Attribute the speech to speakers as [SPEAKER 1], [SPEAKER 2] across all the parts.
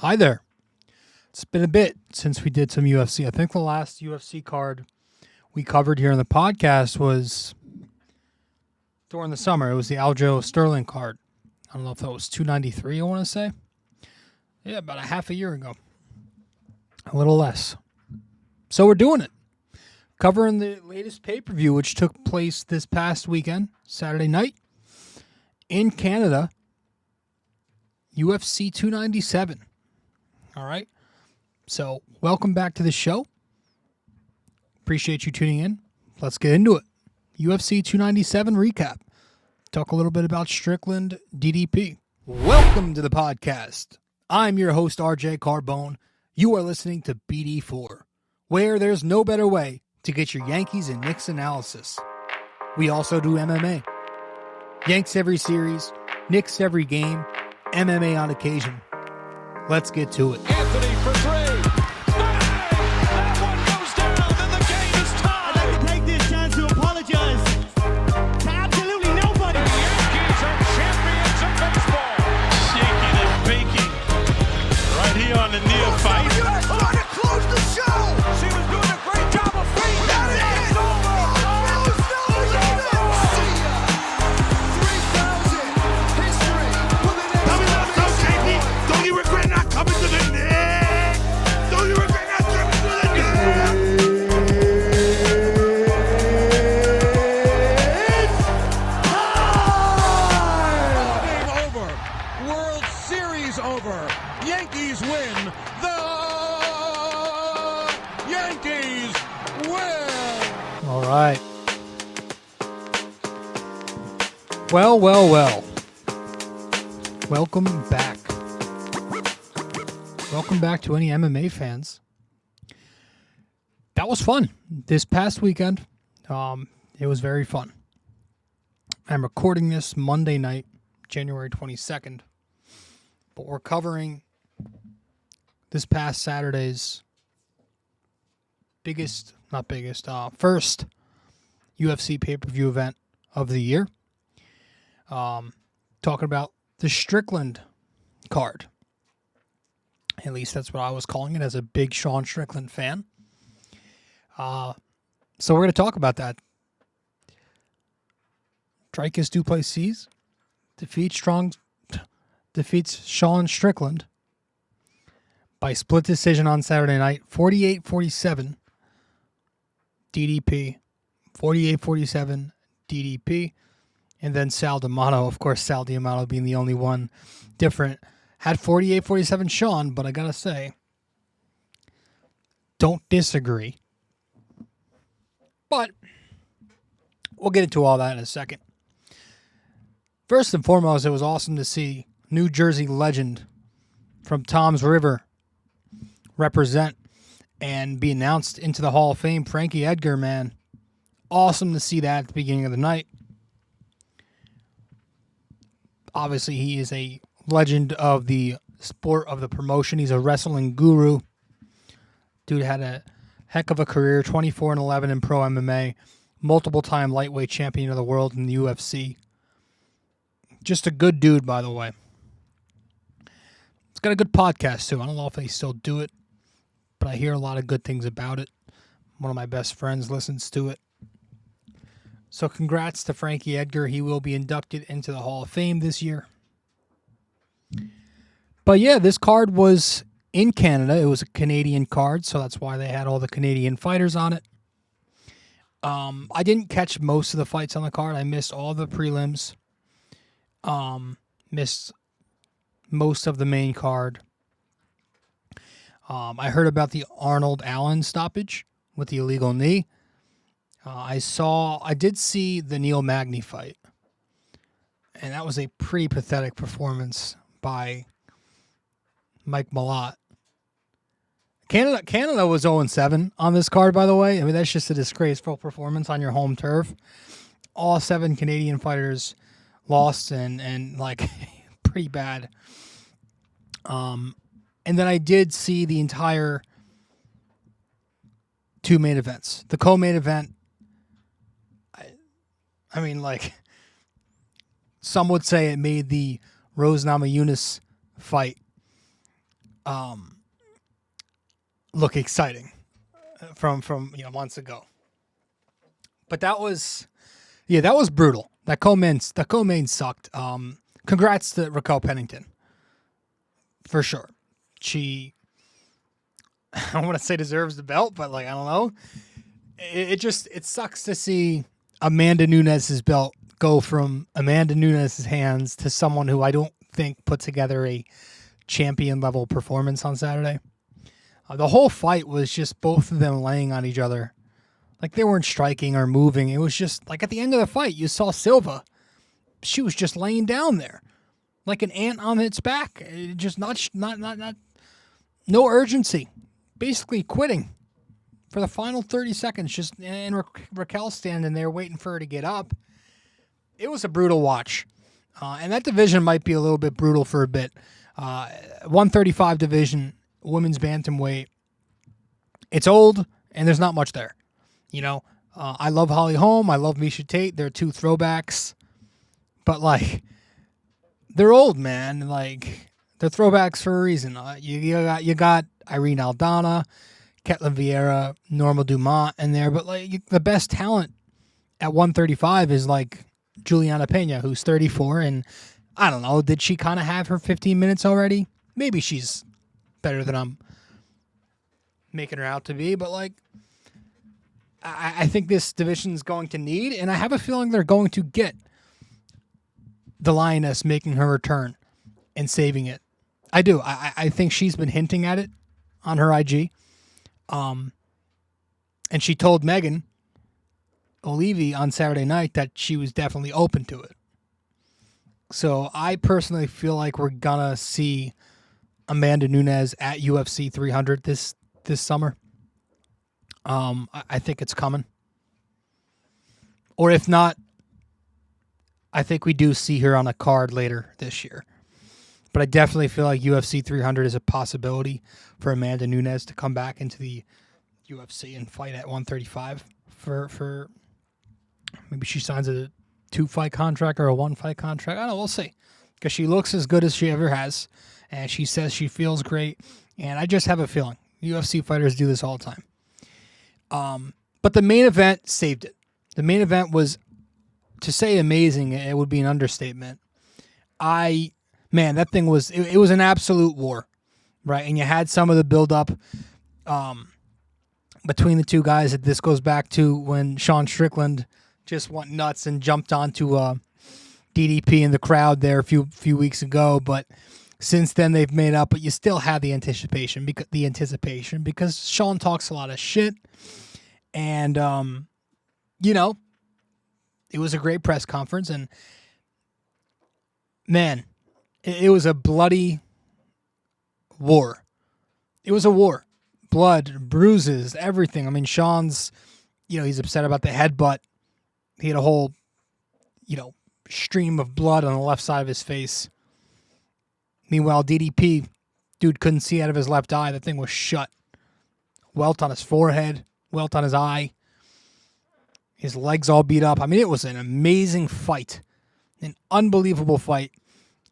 [SPEAKER 1] Hi there. It's been a bit since we did some UFC. I think the last UFC card we covered here on the podcast was during the summer. It was the Aljo Sterling card. I don't know if that was 293, I want to say. Yeah, about a half a year ago. A little less. So we're doing it. Covering the latest pay-per-view, which took place this past weekend, Saturday night, in Canada, UFC 297. All right. So welcome back to the show. Appreciate you tuning in. Let's get into it. UFC 297 recap. Talk a little bit about Strickland DDP. Welcome to the podcast. I'm your host, RJ Carbone. You are listening to BD4, where there's no better way to get your Yankees and Knicks analysis. We also do MMA. Yanks every series, Knicks every game, MMA on occasion. Let's get to it.
[SPEAKER 2] Anthony for three. Bang! That one goes down, and the game is tied.
[SPEAKER 3] I'd like to take this chance to apologize to absolutely nobody.
[SPEAKER 2] The Yankees are champions of baseball.
[SPEAKER 4] Shaking and baking right here on the neophyte.
[SPEAKER 2] You are trying to close the show. She was doing a great job of feeding. That is over.
[SPEAKER 4] Don't you regret not coming to the net? Don't you regret not coming to the net?
[SPEAKER 2] Game over. World Series over. Yankees win. The Yankees win.
[SPEAKER 1] All right. Well. Welcome back. Welcome back to any MMA fans. That was fun. This past weekend, it was very fun. I'm recording this Monday night, January 22nd, but we're covering this past Saturday's first UFC pay-per-view event of the year. Talking about the Strickland card. At least that's what I was calling it as a big Sean Strickland fan. So we're going to talk about that. Dricus du Plessis defeats Sean Strickland by split decision on Saturday night, 48-47 DDP, 48-47 DDP, and then Sal D'Amato, of course, Sal D'Amato being the only one different, had 48-47 Sean, but I gotta say, don't disagree. But we'll get into all that in a second. First and foremost, it was awesome to see New Jersey legend from Toms River represent and be announced into the Hall of Fame, Frankie Edgar, man. Awesome to see that at the beginning of the night. Obviously, he is a legend of the sport, of the promotion. He's a wrestling guru. Dude had a heck of a career, 24-11 in pro MMA, multiple-time lightweight champion of the world in the UFC. Just a good dude, by the way. He's got a good podcast, too. I don't know if they still do it, but I hear a lot of good things about it. One of my best friends listens to it. So congrats to Frankie Edgar. He will be inducted into the Hall of Fame this year. But yeah, this card was in Canada. It was a Canadian card, so that's why they had all the Canadian fighters on it. I didn't catch most of the fights on the card. I missed all the prelims. Missed most of the main card. I heard about the Arnold Allen stoppage with the illegal knee. I did see the Neil Magny fight, and that was a pretty pathetic performance by Mike Malott. Canada was 0-7 on this card, by the way. I mean, that's just a disgraceful performance on your home turf. All 7 Canadian fighters lost and like pretty bad. And then I did see the entire 2 main events. The co-main event, I mean, like, some would say it made the Rose Namajunas fight look exciting from months ago. But that was brutal. That co-main sucked. Congrats to Raquel Pennington. For sure. She, I don't want to say deserves the belt, but I don't know. It sucks to see Amanda Nunes' belt go from Amanda Nunes' hands to someone who I don't think put together a champion level performance on Saturday. The whole fight was just both of them laying on each other. They weren't striking or moving. It was just at the end of the fight, you saw Silva. She was just laying down there like an ant on its back. Just not no urgency. Basically quitting for the final 30 seconds. And Raquel standing there waiting for her to get up. It was a brutal watch. And that division might be a little bit brutal for a bit. 135 division, women's bantamweight. It's old, and there's not much there. I love Holly Holm. I love Miesha Tate. They're two throwbacks. But, they're old, man. They're throwbacks for a reason. You got Irene Aldana, Ketlin Vieira, Norma Dumont in there. But, the best talent at 135 is, Juliana Pena, who's 34. And, I don't know, did she kind of have her 15 minutes already? Maybe she's better than I'm making her out to be. But, I think this division is going to need, and I have a feeling they're going to get the Lioness making her return and saving it. I do. I think she's been hinting at it on her IG. And she told Megan O'Leary on Saturday night that she was definitely open to it. So I personally feel like we're going to see Amanda Nunes at UFC 300 this summer. I think it's coming. Or if not, I think we do see her on a card later this year. But I definitely feel like UFC 300 is a possibility for Amanda Nunes to come back into the UFC and fight at 135 for maybe she signs a 2-fight contract or a 1-fight contract. I don't know, we'll see. Because she looks as good as she ever has. And she says she feels great. And I just have a feeling. UFC fighters do this all the time. But the main event saved it. The main event was, to say amazing, it would be an understatement. That thing was, it was an absolute war, right? And you had some of the build-up between the two guys. This goes back to when Sean Strickland just went nuts and jumped onto DDP in the crowd there a few weeks ago. But since then, they've made up. But you still had the anticipation because Sean talks a lot of shit. And, it was a great press conference. And, man, it was a bloody war. It was a war. Blood, bruises, everything. I mean, Sean's, he's upset about the headbutt. He had a whole, stream of blood on the left side of his face. Meanwhile, DDP, dude couldn't see out of his left eye. That thing was shut. Welt on his forehead. Welt on his eye. His legs all beat up. I mean, it was an amazing fight. An unbelievable fight.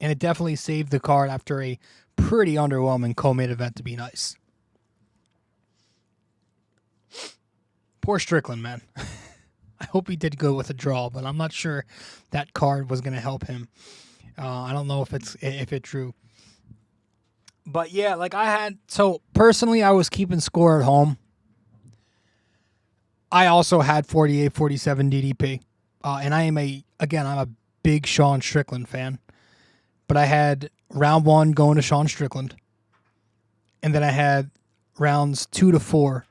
[SPEAKER 1] And it definitely saved the card after a pretty underwhelming co-main event, to be nice. Poor Strickland, man. I hope he did good with a draw, but I'm not sure that card was going to help him. I don't know if it's true. But yeah, personally, I was keeping score at home. I also had 48-47 DDP. And I'm a big Sean Strickland fan. But I had round 1 going to Sean Strickland. And then I had rounds 2 to 4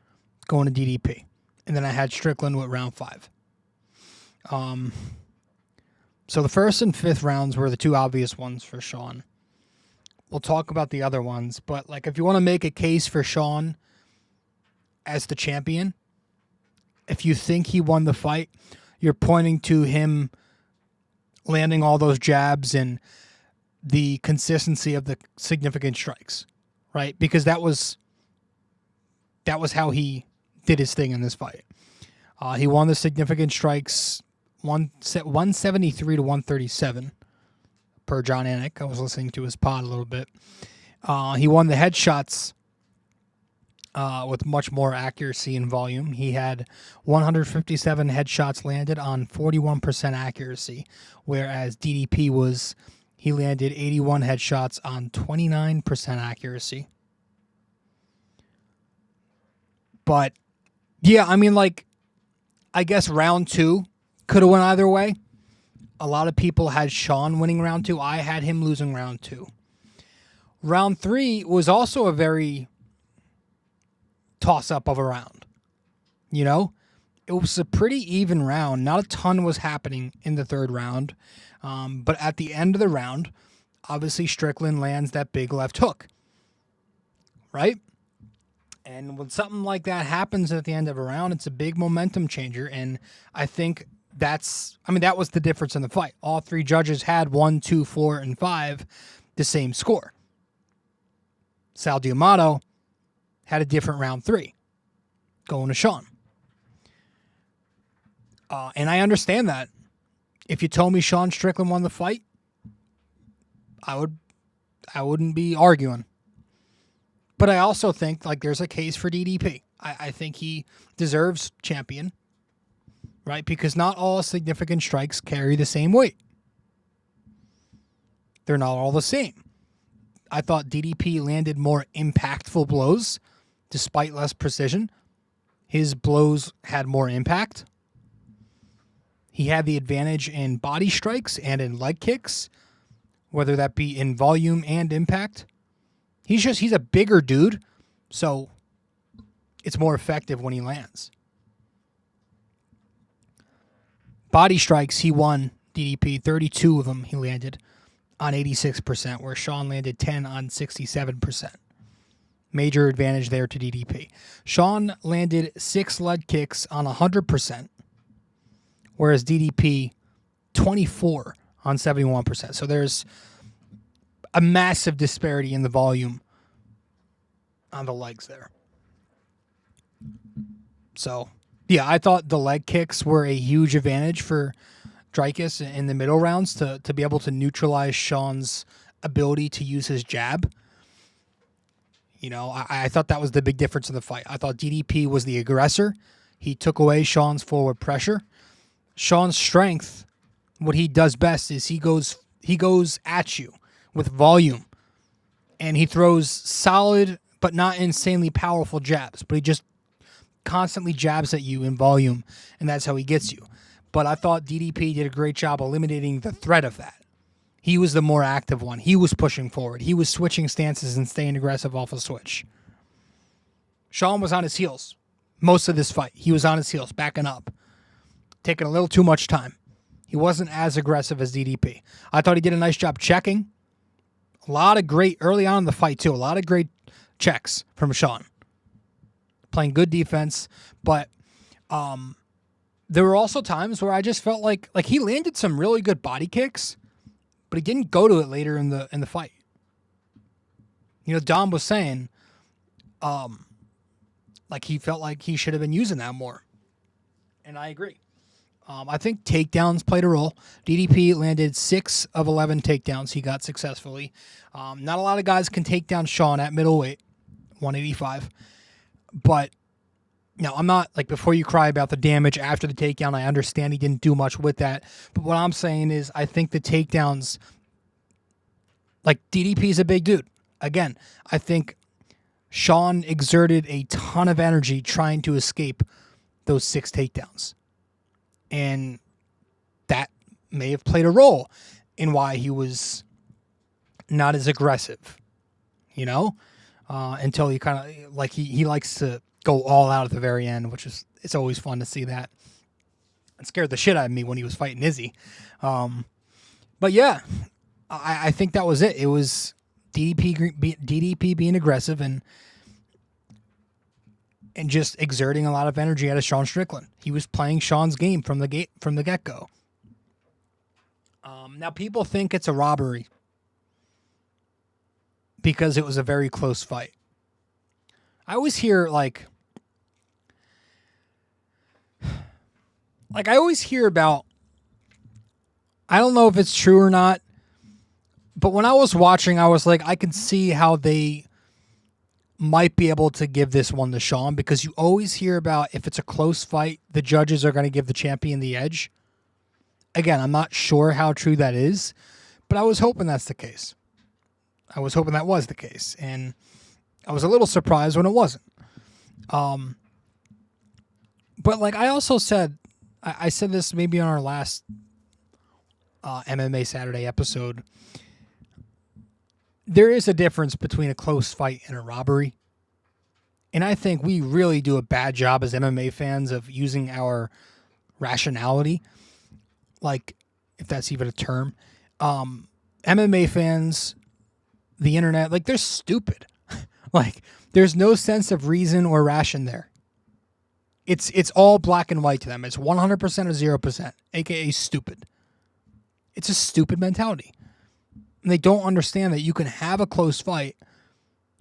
[SPEAKER 1] going to DDP. And then I had Strickland with round 5. So the first and fifth rounds were the two obvious ones for Sean. We'll talk about the other ones. But if you want to make a case for Sean as the champion, if you think he won the fight, you're pointing to him landing all those jabs and the consistency of the significant strikes, right? Because that was how he did his thing in this fight. He won the significant strikes 173 to 137 per John Anik. I was listening to his pod a little bit. He won the headshots with much more accuracy and volume. He had 157 headshots landed on 41% accuracy, whereas DDP he landed 81 headshots on 29% accuracy. But yeah, I mean, like, I guess round 2 could have went either way. A lot of people had Sean winning round 2. I had him losing round 2. Round 3 was also a very toss-up of a round. You know? It was a pretty even round. Not a ton was happening in the third round. But at the end of the round, obviously Strickland lands that big left hook. Right? And when something like that happens at the end of a round, it's a big momentum changer. And I think that was the difference in the fight. All 3 judges had 1, 2, 4, and 5 the same score. Sal D'Amato had a different round 3 going to Sean. And I understand that. If you told me Sean Strickland won the fight, I wouldn't be arguing. But I also think like there's a case for DDP. I think he deserves champion, right? Because not all significant strikes carry the same weight. They're not all the same. I thought DDP landed more impactful blows despite less precision. His blows had more impact. He had the advantage in body strikes and in leg kicks, whether that be in volume and impact. He's a bigger dude, so it's more effective when he lands. Body strikes, he won DDP. 32 of them he landed on 86%, where Sean landed 10 on 67%. Major advantage there to DDP. Sean landed 6 leg kicks on 100%, whereas DDP 24 on 71%. So there's a massive disparity in the volume on the legs there. So, yeah, I thought the leg kicks were a huge advantage for Dricus in the middle rounds to be able to neutralize Sean's ability to use his jab. You know, I thought that was the big difference in the fight. I thought DDP was the aggressor. He took away Sean's forward pressure. Sean's strength, what he does best is he goes at you with volume, and he throws solid but not insanely powerful jabs, but he just constantly jabs at you in volume, and that's how he gets you. But I thought DDP did a great job eliminating the threat of that. He was the more active one. He was pushing forward. He was switching stances and staying aggressive off a switch. Sean was on his heels most of this fight. He was on his heels, backing up, taking a little too much time. He wasn't as aggressive as DDP. I thought he did a nice job checking. A lot of great, early on in the fight too, a lot of great checks from Sean. Playing good defense, but there were also times where I just felt like he landed some really good body kicks, but he didn't go to it later in the fight. You know, Dom was saying, like he felt like he should have been using that more, and I agree. I think takedowns played a role. DDP landed 6 of 11 takedowns he got successfully. Not a lot of guys can take down Sean at middleweight, 185. But, you know, I'm not, like, before you cry about the damage after the takedown, I understand he didn't do much with that. But what I'm saying is I think the takedowns, like, DDP's a big dude. Again, I think Sean exerted a ton of energy trying to escape those 6 takedowns. And that may have played a role in why he was not as aggressive, you know, until he kind of, like, he likes to go all out at the very end, which is, it's always fun to see that. It scared the shit out of me when he was fighting Izzy. But yeah, I think that was it. It was DDP being aggressive and just exerting a lot of energy out of Sean Strickland. He was playing Sean's game from the get-go. Now, people think it's a robbery because it was a very close fight. I always hear, like I always hear about, I don't know if it's true or not, But when I was watching, I was like, I can see how they might be able to give this one to Sean, because you always hear about if it's a close fight, the judges are going to give the champion the edge. Again, I'm not sure how true that is, but I was hoping that's the case. I was hoping that was the case, and I was a little surprised when it wasn't. But like I also said, I said this maybe on our last MMA Saturday episode, there is a difference between a close fight and a robbery. And I think we really do a bad job as MMA fans of using our rationality, like, if that's even a term. MMA fans, the internet, like, they're stupid. Like, there's no sense of reason or ration there. It's all black and white to them. It's 100% or 0%, aka stupid. It's a stupid mentality. And they don't understand that you can have a close fight,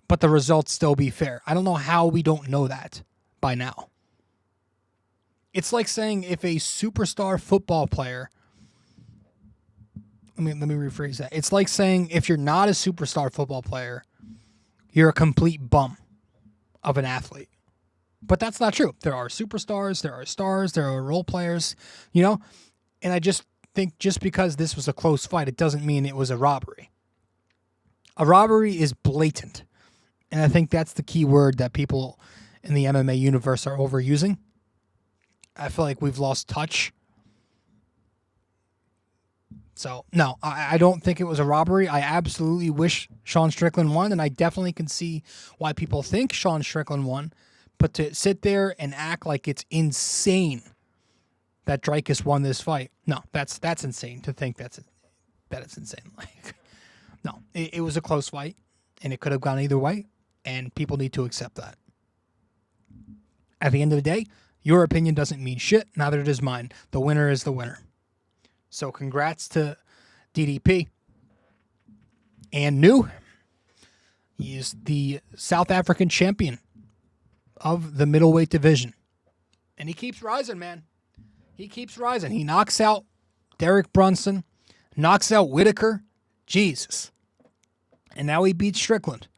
[SPEAKER 1] but the results still be fair. I don't know how we don't know that by now. It's like saying if a superstar football player, let me rephrase that. It's like saying if you're not a superstar football player, you're a complete bum of an athlete. But that's not true. There are superstars, there are stars, there are role players, you know? And I just think just because this was a close fight, it doesn't mean it was a robbery. A robbery is blatant. And I think that's the key word that people in the MMA universe are overusing. I feel like we've lost touch. So, no, I don't think it was a robbery. I absolutely wish Sean Strickland won, and I definitely can see why people think Sean Strickland won. But to sit there and act like it's insane that Dricus won this fight, no, that's insane to think that it's insane. Like, no, it was a close fight, and it could have gone either way, and people need to accept that. At the end of the day, your opinion doesn't mean shit, neither does mine. The winner is the winner. So congrats to DDP. And new, he is the South African champion of the middleweight division. And he keeps rising, man. He keeps rising. He knocks out Derek Brunson, knocks out Whitaker. Jesus. And now he beats Strickland.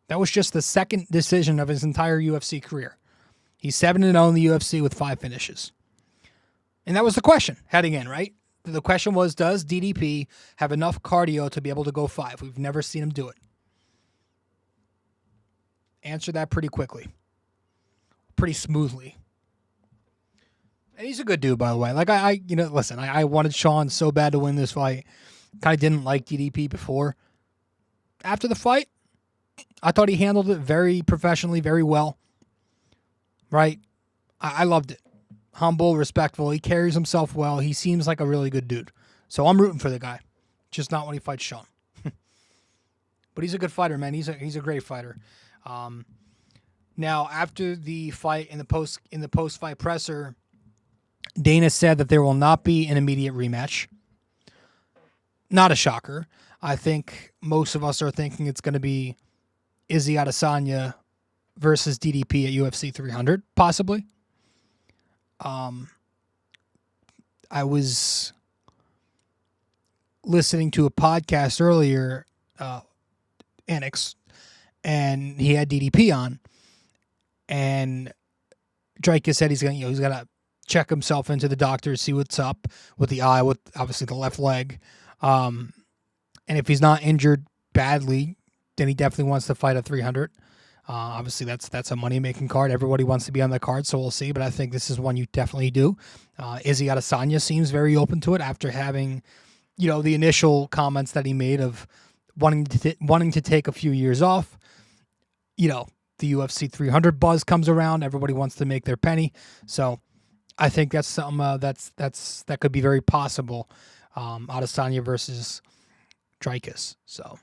[SPEAKER 1] That was just the second decision of his entire UFC career. He's 7-0 in the UFC with 5 finishes. And that was the question heading in, right? The question was, does DDP have enough cardio to be able to go 5? We've never seen him do it. Answer that pretty quickly. Pretty smoothly. And he's a good dude, by the way. Like, listen, I wanted Sean so bad to win this fight. Kind of didn't like DDP before. After the fight, I thought he handled it very professionally, very well. Right? I loved it. Humble, respectful. He carries himself well. He seems like a really good dude. So I'm rooting for the guy. Just not when he fights Sean. But he's a good fighter, man. He's a great fighter. Now, after the fight in the post-fight presser, Dana said that there will not be an immediate rematch. Not a shocker. I think most of us are thinking it's going to be Izzy Adesanya versus DDP at UFC 300, possibly. I was listening to a podcast earlier, Annex, and he had DDP on, and Dricus said he's gonna check himself into the doctor, see what's up with the eye, with obviously the left leg, and if he's not injured badly, then he definitely wants to fight at 300. Obviously, that's a money-making card. Everybody wants to be on the card, so we'll see. But I think this is one you definitely do. Izzy Adesanya seems very open to it after having, the initial comments that he made of wanting to take a few years off. The UFC 300 buzz comes around. Everybody wants to make their penny. So I think that's something that could be very possible. Adesanya versus Dricus. So.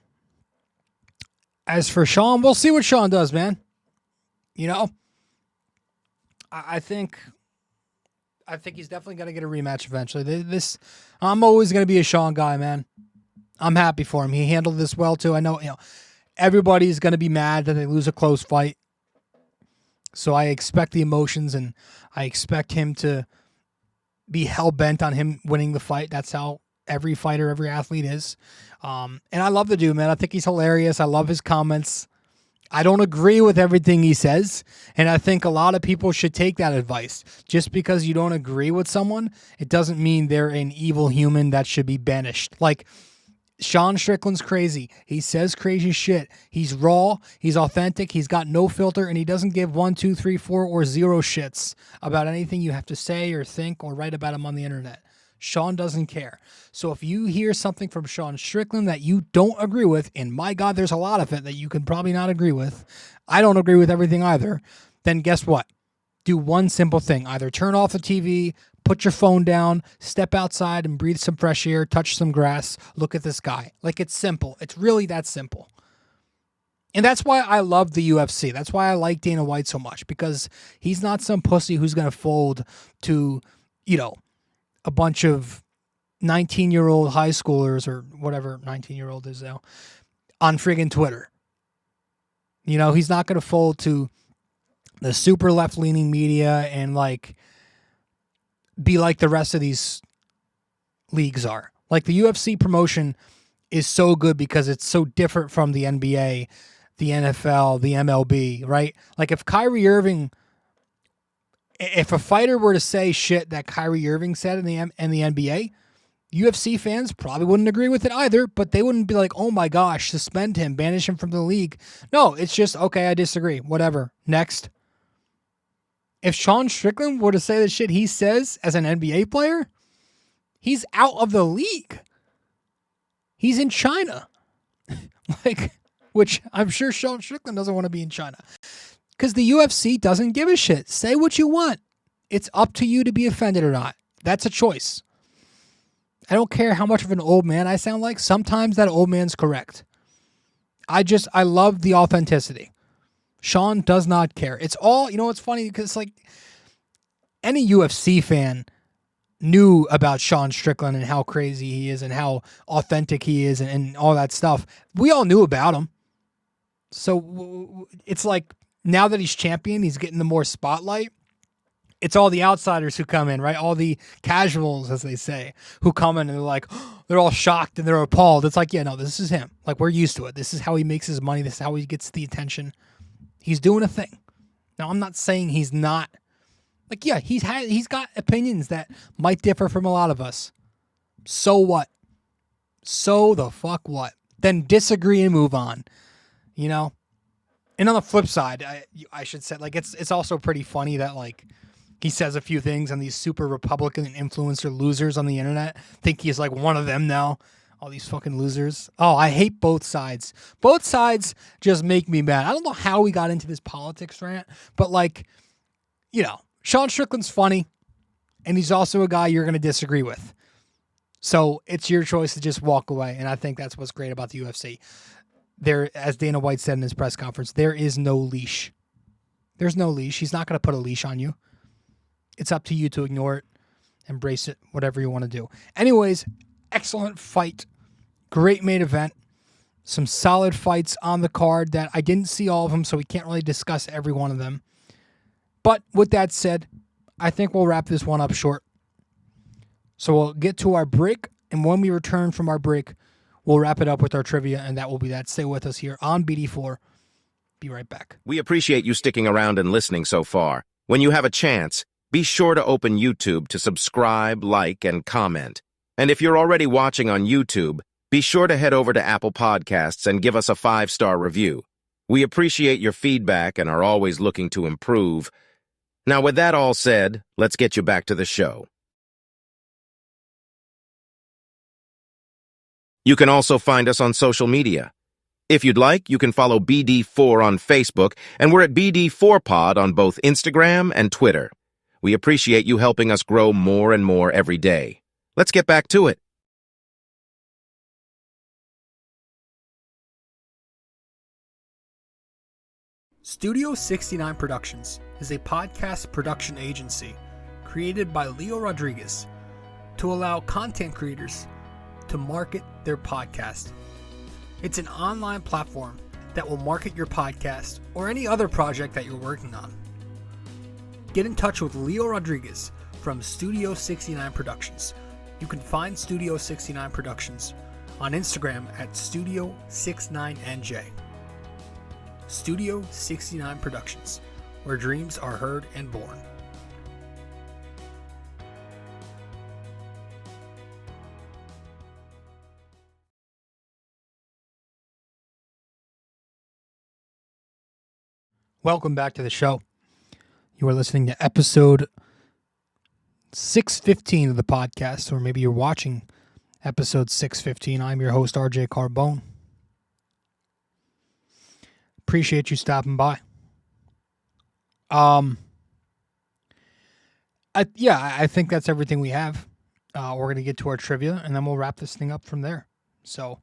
[SPEAKER 1] As for Sean, we'll see what Sean does, man. I think he's definitely going to get a rematch eventually. I'm always going to be a Sean guy, man. I'm happy for him. He handled this well too. I know, everybody's going to be mad that they lose a close fight. So I expect the emotions, and I expect him to be hell bent on him winning the fight. That's how every fighter, every athlete is. And I love the dude, man. I think he's hilarious. I love his comments. I don't agree with everything he says, and I think a lot of people should take that advice. Just because you don't agree with someone, it doesn't mean they're an evil human that should be banished. Like, Sean Strickland's crazy. He says crazy shit. He's raw. He's authentic. He's got no filter, and he doesn't give 1, 2, 3, 4, or 0 shits about anything you have to say or think or write about him on the internet. Sean doesn't care. So if you hear something from Sean Strickland that you don't agree with, and my God, there's a lot of it that you can probably not agree with. I don't agree with everything either. Then guess what? Do one simple thing. Either turn off the TV, put your phone down, step outside and breathe some fresh air, touch some grass, look at the sky. Like, it's simple. It's really that simple. And that's why I love the UFC. That's why I like Dana White so much, because he's not some pussy who's going to fold to, a bunch of 19-year-old high schoolers or whatever 19-year-old is now on friggin' Twitter. He's not going to fold to the super left-leaning media and be like the rest of these leagues are. Like, the UFC promotion is so good because it's so different from the NBA, the NFL, the MLB, right? Like, if a fighter were to say shit that Kyrie Irving said in the NBA, UFC fans probably wouldn't agree with it either, but they wouldn't be like, oh my gosh, suspend him, banish him from the league. No, it's just, okay, I disagree. Whatever. Next. If Sean Strickland were to say the shit he says as an NBA player, he's out of the league. He's in China. Which I'm sure Sean Strickland doesn't want to be in China. Because the UFC doesn't give a shit. Say what you want. It's up to you to be offended or not. That's a choice. I don't care how much of an old man I sound like. Sometimes that old man's correct. I love the authenticity. Sean does not care. It's all, it's funny because any UFC fan knew about Sean Strickland and how crazy he is and how authentic he is and all that stuff. We all knew about him. So it's like, now that he's champion, he's getting the more spotlight. It's all the outsiders who come in, right? All the casuals, as they say, who come in and they're like, they're all shocked and they're appalled. It's like, yeah, no, this is him. Like, we're used to it. This is how he makes his money. This is how he gets the attention. He's doing a thing. Now, I'm not saying he's not. Like, yeah, he's got opinions that might differ from a lot of us. So what? So the fuck what? Then disagree and move on. And on the flip side, I should say, it's also pretty funny that, he says a few things and these super Republican influencer losers on the internet think he's, one of them now. All these fucking losers. Oh, I hate both sides. Both sides just make me mad. I don't know how we got into this politics rant, but, Sean Strickland's funny, and he's also a guy you're going to disagree with. So it's your choice to just walk away, and I think that's what's great about the UFC. There, as Dana White said in his press conference, there is no leash. There's no leash. He's not going to put a leash on you. It's up to you to ignore it, embrace it, whatever you want to do. Anyways, excellent fight. Great main event. Some solid fights on the card that I didn't see all of them, so we can't really discuss every one of them. But with that said, I think we'll wrap this one up short. So we'll get to our break, and when we return from our break, we'll wrap it up with our trivia, and that will be that. Stay with us here on BD4. Be right back.
[SPEAKER 5] We appreciate you sticking around and listening so far. When you have a chance, be sure to open YouTube to subscribe, like, and comment. And if you're already watching on YouTube, be sure to head over to Apple Podcasts and give us a 5-star review. We appreciate your feedback and are always looking to improve. Now, with that all said, let's get you back to the show. You can also find us on social media. If you'd like, you can follow BD4 on Facebook, and we're at BD4Pod on both Instagram and Twitter. We appreciate you helping us grow more and more every day. Let's get back to it.
[SPEAKER 1] Studio 69 Productions is a podcast production agency created by Leo Rodriguez to allow content creators to market their podcast. It's an online platform that will market your podcast or any other project that you're working on. Get in touch with Leo Rodriguez from Studio 69 Productions You can find Studio 69 Productions on Instagram at Studio69NJ. Studio 69 Productions, where dreams are heard and born. Welcome back to the show. You are listening to episode 615 of the podcast, or maybe you're watching episode 615. I'm your host, RJ Carbone. Appreciate you stopping by. I think that's everything we have. We're going to get to our trivia, and then we'll wrap this thing up from there. So,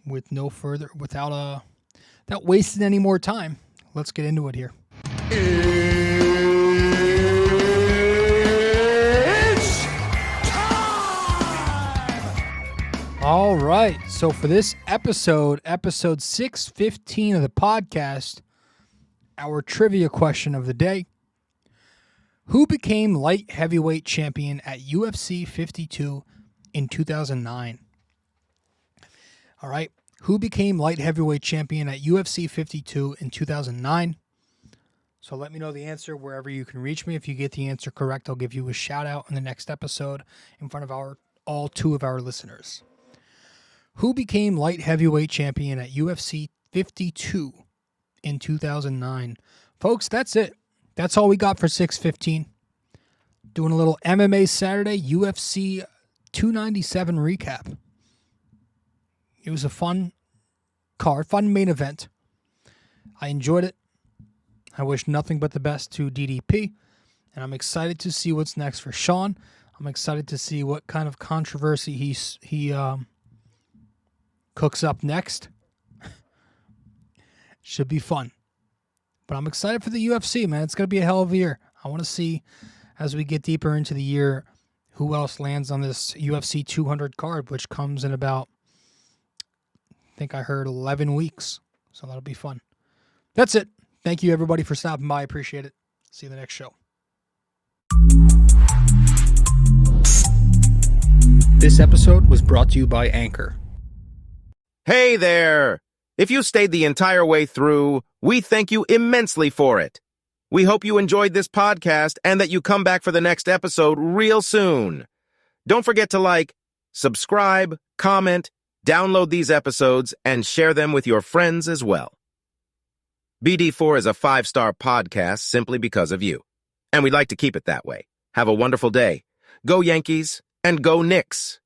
[SPEAKER 1] without wasting any more time, let's get into it here.
[SPEAKER 4] It's time!
[SPEAKER 1] All right. So for this episode 615 of the podcast, our trivia question of the day: who became light heavyweight champion at UFC 52 in 2009? All right. Who became light heavyweight champion at UFC 52 in 2009? So let me know the answer wherever you can reach me. If you get the answer correct, I'll give you a shout out in the next episode in front of all two of our listeners. Who became light heavyweight champion at UFC 52 in 2009? Folks, that's it. That's all we got for 615. Doing a little MMA Saturday UFC 297 recap. It was a fun card, fun main event. I enjoyed it. I wish nothing but the best to DDP, and I'm excited to see what's next for Sean. I'm excited to see what kind of controversy he cooks up next. Should be fun. But I'm excited for the UFC, man. It's going to be a hell of a year. I want to see, as we get deeper into the year, who else lands on this UFC 200 card, which comes in about, I think I heard 11 weeks. So that'll be fun. That's it. Thank you, everybody, for stopping by. I appreciate it. See you in the next show. This episode was brought to you by Anchor.
[SPEAKER 5] Hey there! If you stayed the entire way through, we thank you immensely for it. We hope you enjoyed this podcast and that you come back for the next episode real soon. Don't forget to like, subscribe, comment, download these episodes, and share them with your friends as well. BD4 is a 5-star podcast simply because of you, and we'd like to keep it that way. Have a wonderful day. Go Yankees, and go Knicks!